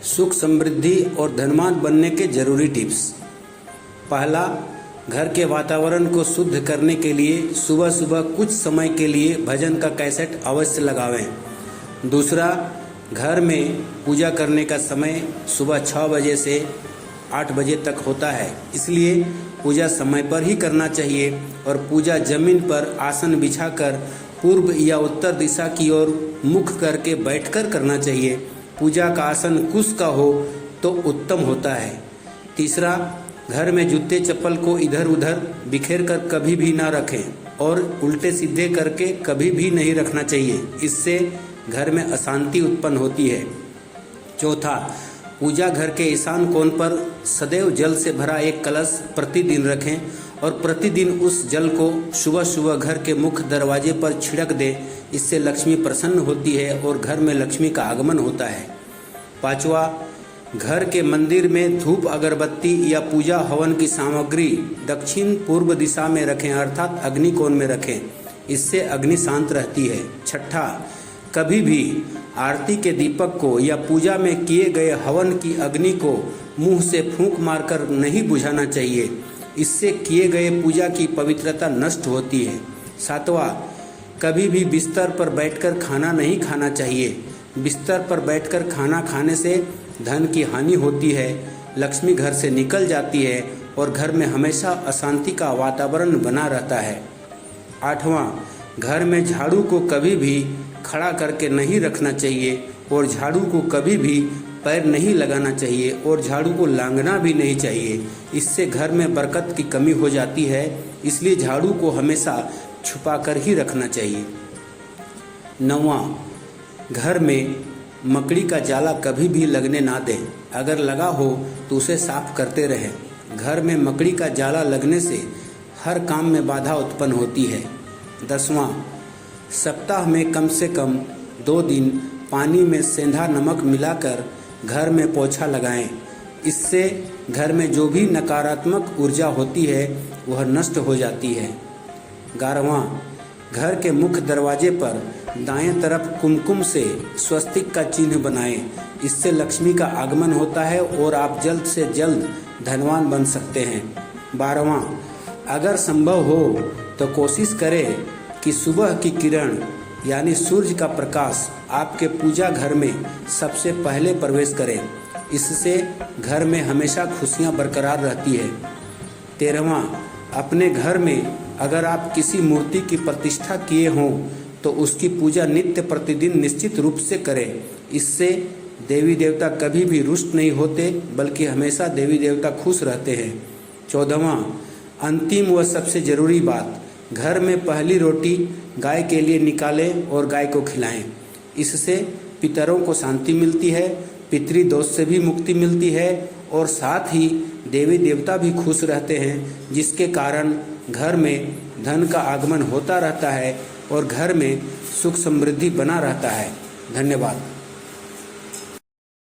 सुख समृद्धि और धनवान बनने के जरूरी टिप्स। पहला, घर के वातावरण को शुद्ध करने के लिए सुबह सुबह कुछ समय के लिए भजन का कैसेट अवश्य लगावें। दूसरा, घर में पूजा करने का समय सुबह 6 बजे से 8 बजे तक होता है, इसलिए पूजा समय पर ही करना चाहिए और पूजा जमीन पर आसन बिछाकर पूर्व या उत्तर दिशा की ओर मुख करके बैठकर करना चाहिए। पूजा का आसन कुश का हो तो उत्तम होता है। तीसरा, घर में जूते चप्पल को इधर उधर बिखेर कर कभी भी ना रखें और उल्टे सीधे करके कभी भी नहीं रखना चाहिए, इससे घर में अशांति उत्पन्न होती है। चौथा, पूजा घर के ईशान कोण पर सदैव जल से भरा एक कलश प्रतिदिन रखें और प्रतिदिन उस जल को सुबह सुबह घर के मुख्य दरवाजे पर छिड़क दें। इससे लक्ष्मी प्रसन्न होती है और घर में लक्ष्मी का आगमन होता है। पांचवा, घर के मंदिर में धूप अगरबत्ती या पूजा हवन की सामग्री दक्षिण पूर्व दिशा में रखें, अर्थात अग्नि कोण में रखें, इससे अग्नि शांत रहती है। छठा, कभी भी आरती के दीपक को या पूजा में किए गए हवन की अग्नि को मुंह से फूंक मारकर नहीं बुझाना चाहिए, इससे किए गए पूजा की पवित्रता नष्ट होती है। सातवां, कभी भी बिस्तर पर बैठकर खाना नहीं खाना चाहिए। बिस्तर पर बैठकर खाना खाने से धन की हानि होती है, लक्ष्मी घर से निकल जाती है और घर में हमेशा अशांति का वातावरण बना रहता है। आठवां, घर में झाड़ू को कभी भी खड़ा करके नहीं रखना चाहिए और झाड़ू को कभी भी पैर नहीं लगाना चाहिए और झाड़ू को लांघना भी नहीं चाहिए, इससे घर में बरकत की कमी हो जाती है, इसलिए झाड़ू को हमेशा छुपा कर ही रखना चाहिए। नौवां, घर में मकड़ी का जाला कभी भी लगने ना दें, अगर लगा हो तो उसे साफ करते रहें। घर में मकड़ी का जाला लगने से हर काम में बाधा उत्पन्न होती है। 10वां, सप्ताह में कम से कम 2 दिन पानी में सेंधा नमक मिलाकर घर में पोछा लगाएं, इससे घर में जो भी नकारात्मक ऊर्जा होती है वह नष्ट हो जाती है। 11वां, घर के मुख्य दरवाजे पर दाएं तरफ कुमकुम से स्वस्तिक का चिन्ह बनाएं, इससे लक्ष्मी का आगमन होता है और आप जल्द से जल्द धनवान बन सकते हैं। 12वां, अगर संभव हो तो कोशिश करें कि सुबह की किरण यानी सूर्य का प्रकाश आपके पूजा घर में सबसे पहले प्रवेश करें, इससे घर में हमेशा खुशियां बरकरार रहती है। 13वां, अपने घर में अगर आप किसी मूर्ति की प्रतिष्ठा किए हों तो उसकी पूजा नित्य प्रतिदिन निश्चित रूप से करें, इससे देवी देवता कभी भी रुष्ट नहीं होते बल्कि हमेशा देवी देवता खुश रहते हैं। 14वां, अंतिम व सबसे जरूरी बात, घर में पहली रोटी गाय के लिए निकालें और गाय को खिलाएं, इससे पितरों को शांति मिलती है, पितृदोष से भी मुक्ति मिलती है और साथ ही देवी देवता भी खुश रहते हैं, जिसके कारण घर में धन का आगमन होता रहता है और घर में सुख समृद्धि बना रहता है। धन्यवाद।